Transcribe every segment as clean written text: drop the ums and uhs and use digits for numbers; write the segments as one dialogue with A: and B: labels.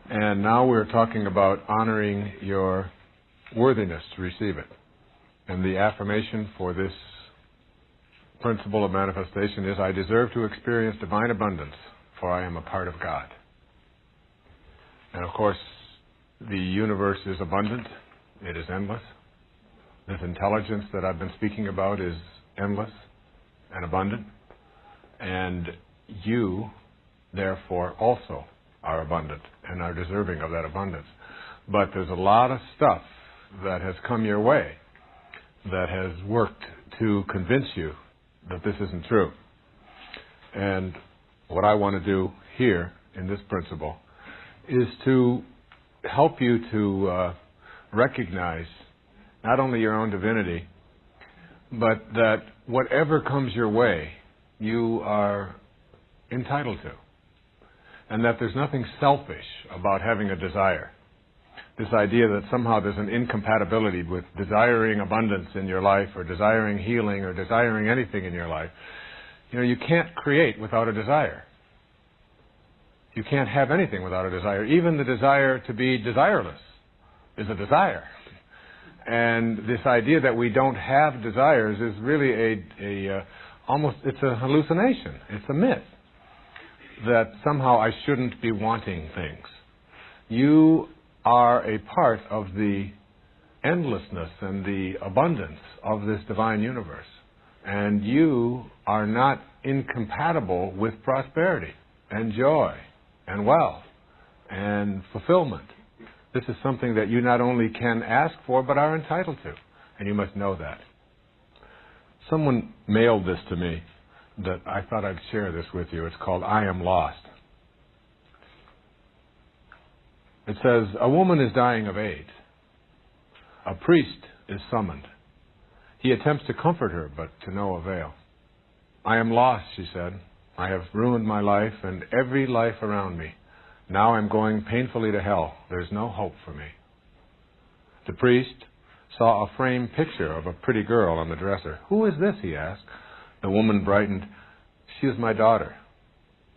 A: And now we're talking about honoring your worthiness to receive it. And the affirmation for this principle of manifestation is, I deserve to experience divine abundance, for I am a part of God. And of course, the universe is abundant. It is endless. This intelligence that I've been speaking about is endless and abundant. And you, therefore, also are abundant and are deserving of that abundance. But there's a lot of stuff that has come your way that has worked to convince you that this isn't true. And what I want to do here in this principle is to help you to recognize not only your own divinity, but that whatever comes your way, you are entitled to. And that there's nothing selfish about having a desire. This idea that somehow there's an incompatibility with desiring abundance in your life, or desiring healing, or desiring anything in your life. You know, you can't create without a desire. You can't have anything without a desire. Even the desire to be desireless is a desire. And this idea that we don't have desires is really it's a hallucination. It's a myth that somehow I shouldn't be wanting things. You are a part of the endlessness and the abundance of this divine universe. And you are not incompatible with prosperity and joy and wealth and fulfillment. This is something that you not only can ask for, but are entitled to. And you must know that. Someone mailed this to me that I thought I'd share this with you. It's called I Am Lost. It says, a woman is dying of AIDS. A priest is summoned. He attempts to comfort her, but to no avail. I am lost, she said. I have ruined my life and every life around me. Now I'm going painfully to hell. There's no hope for me. The priest saw a framed picture of a pretty girl on the dresser. Who is this, he asked. The woman brightened. She is my daughter,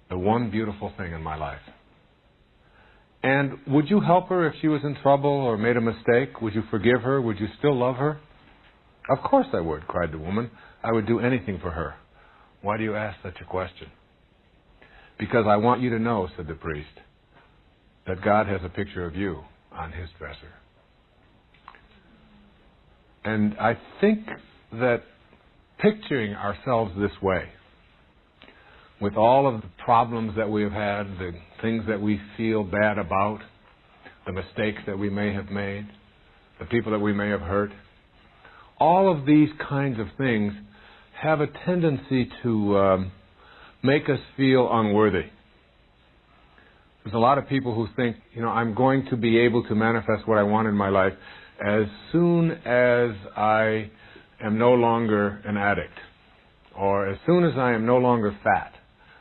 A: the one beautiful thing in my life. And would you help her if she was in trouble or made a mistake? Would you forgive her? Would you still love her? Of course I would, cried the woman. I would do anything for her. Why do you ask such a question? Because I want you to know, said the priest, that God has a picture of you on his dresser. And I think that picturing ourselves this way, with all of the problems that we have had, the things that we feel bad about, the mistakes that we may have made, the people that we may have hurt, all of these kinds of things have a tendency to make us feel unworthy. There's a lot of people who think, I'm going to be able to manifest what I want in my life as soon as I am no longer an addict, or as soon as I am no longer fat,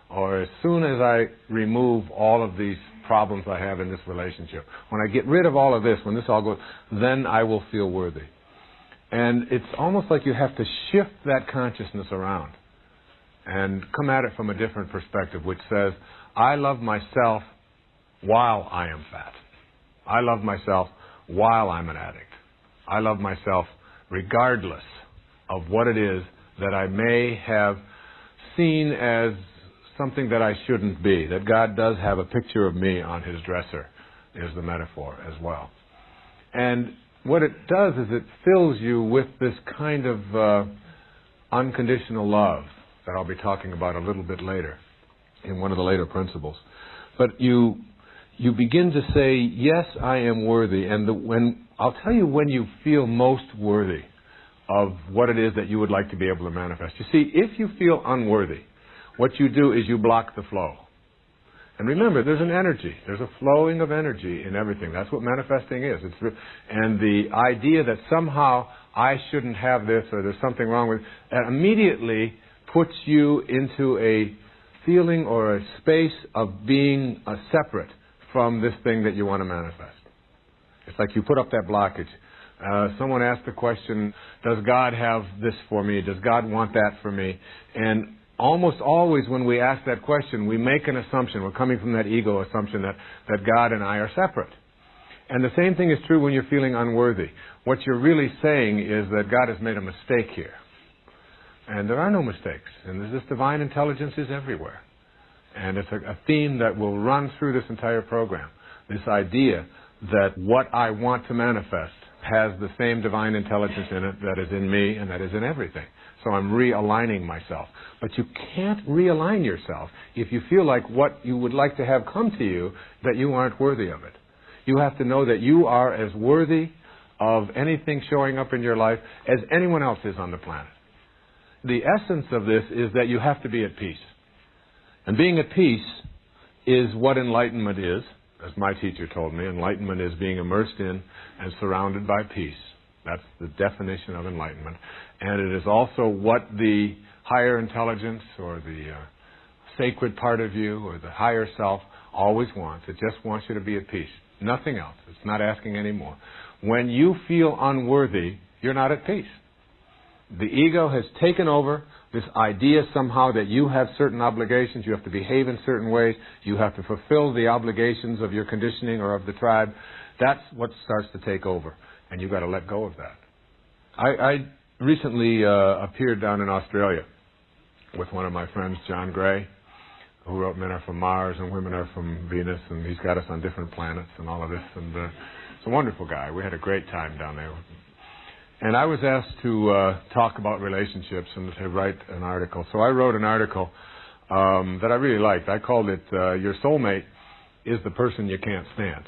A: or as soon as I remove all of these problems I have in this relationship. When I get rid of all of this, when this all goes, then I will feel worthy. And it's almost like you have to shift that consciousness around and come at it from a different perspective, which says, I love myself while I am fat. I love myself while I'm an addict. I love myself regardless of what it is that I may have seen as something that I shouldn't be. That God does have a picture of me on his dresser, is the metaphor as well. And what it does is it fills you with this kind of unconditional love that I'll be talking about a little bit later in one of the later principles. But you begin to say, yes, I am worthy. And I'll tell you when you feel most worthy of what it is that you would like to be able to manifest. You see, if you feel unworthy, what you do is you block the flow. And remember, there's an energy. There's a flowing of energy in everything. That's what manifesting is. And the idea that somehow I shouldn't have this or there's something wrong with it immediately puts you into a feeling or a space of being separate from this thing that you want to manifest. It's like you put up that blockage. Someone asked the question, does God have this for me? Does God want that for me? And almost always when we ask that question, we make an assumption. We're coming from that ego assumption that God and I are separate. And the same thing is true when you're feeling unworthy. What you're really saying is that God has made a mistake here. And there are no mistakes. And this divine intelligence is everywhere. And it's a theme that will run through this entire program. This idea that what I want to manifest has the same divine intelligence in it that is in me and that is in everything. So I'm realigning myself. But you can't realign yourself if you feel like what you would like to have come to you, that you aren't worthy of it. You have to know that you are as worthy of anything showing up in your life as anyone else is on the planet. The essence of this is that you have to be at peace. And being at peace is what enlightenment is. As my teacher told me, enlightenment is being immersed in and surrounded by peace. That's the definition of enlightenment. And it is also what the higher intelligence or the sacred part of you or the higher self always wants. It just wants you to be at peace. Nothing else. It's not asking any more. When you feel unworthy, you're not at peace. The ego has taken over this idea somehow that you have certain obligations, you have to behave in certain ways, you have to fulfill the obligations of your conditioning or of the tribe. That's what starts to take over, and you've got to let go of that. I recently appeared down in Australia with one of my friends, John Gray, who wrote Men Are From Mars and Women Are From Venus, and he's got us on different planets and all of this, and it's a wonderful guy. We had a great time down there. And I was asked to talk about relationships and to write an article. So I wrote an article that I really liked. I called it, Your Soulmate is the Person You Can't Stand.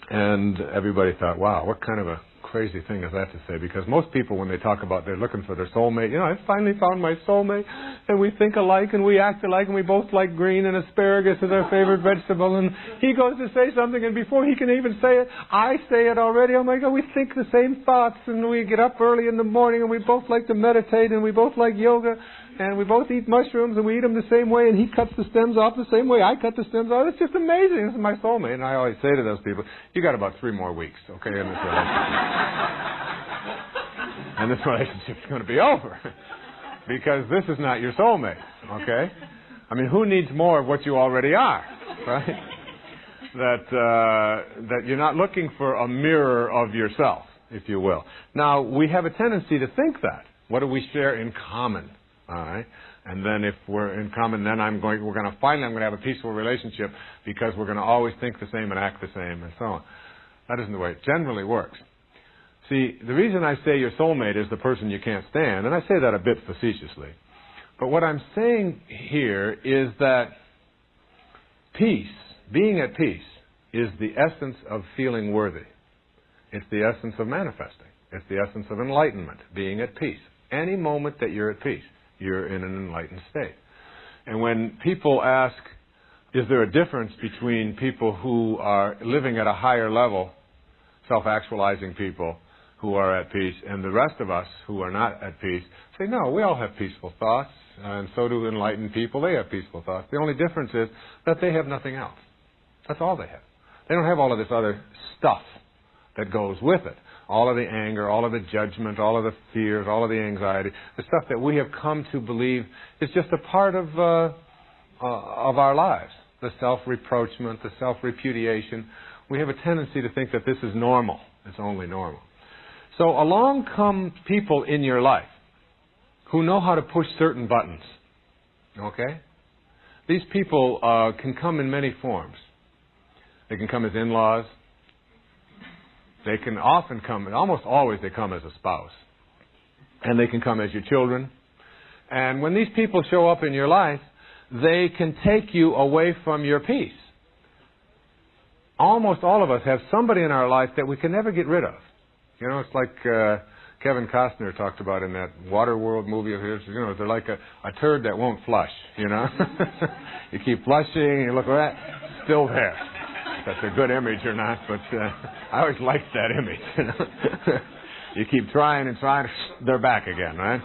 A: And everybody thought, wow, what kind of a crazy thing is that to say? Because most people, when they talk about they're looking for their soulmate, I finally found my soulmate, and we think alike, and we act alike, and we both like green, and asparagus is our favorite vegetable, and he goes to say something, and before he can even say it, I say it already. Oh my God, we think the same thoughts, and we get up early in the morning, and we both like to meditate, and we both like yoga, and we both eat mushrooms, and we eat them the same way, and he cuts the stems off the same way I cut the stems off. It's just amazing. This is my soulmate. And I always say to those people, you got about 3 more weeks, okay, in this relationship. And this relationship's going to be over. Because this is not your soulmate, okay? I mean, who needs more of what you already are, right? That you're not looking for a mirror of yourself, if you will. Now, we have a tendency to think that. What do we share in common? All right, and then if we're in common, then I'm going to have a peaceful relationship because we're going to always think the same and act the same and so on. That isn't the way it generally works. See, the reason I say your soulmate is the person you can't stand, and I say that a bit facetiously, but what I'm saying here is that peace, being at peace, is the essence of feeling worthy. It's the essence of manifesting. It's the essence of enlightenment, being at peace. Any moment that you're at peace, you're in an enlightened state. And when people ask, is there a difference between people who are living at a higher level, self-actualizing people who are at peace, and the rest of us who are not at peace, say, no, we all have peaceful thoughts, and so do enlightened people. They have peaceful thoughts. The only difference is that they have nothing else. That's all they have. They don't have all of this other stuff that goes with it. All of the anger, all of the judgment, all of the fears, all of the anxiety, the stuff that we have come to believe is just a part of our lives. The self-reproachment, the self-repudiation. We have a tendency to think that this is normal. It's only normal. So along come people in your life who know how to push certain buttons. Okay? These people can come in many forms. They can come as in-laws. They can often come, and almost always they come as a spouse. And they can come as your children. And when these people show up in your life, they can take you away from your peace. Almost all of us have somebody in our life that we can never get rid of. It's like Kevin Costner talked about in that Waterworld movie of his. They're like a turd that won't flush, You keep flushing, you look at that, still there. That's a good image or not, but I always liked that image. You keep trying and trying, they're back again, right?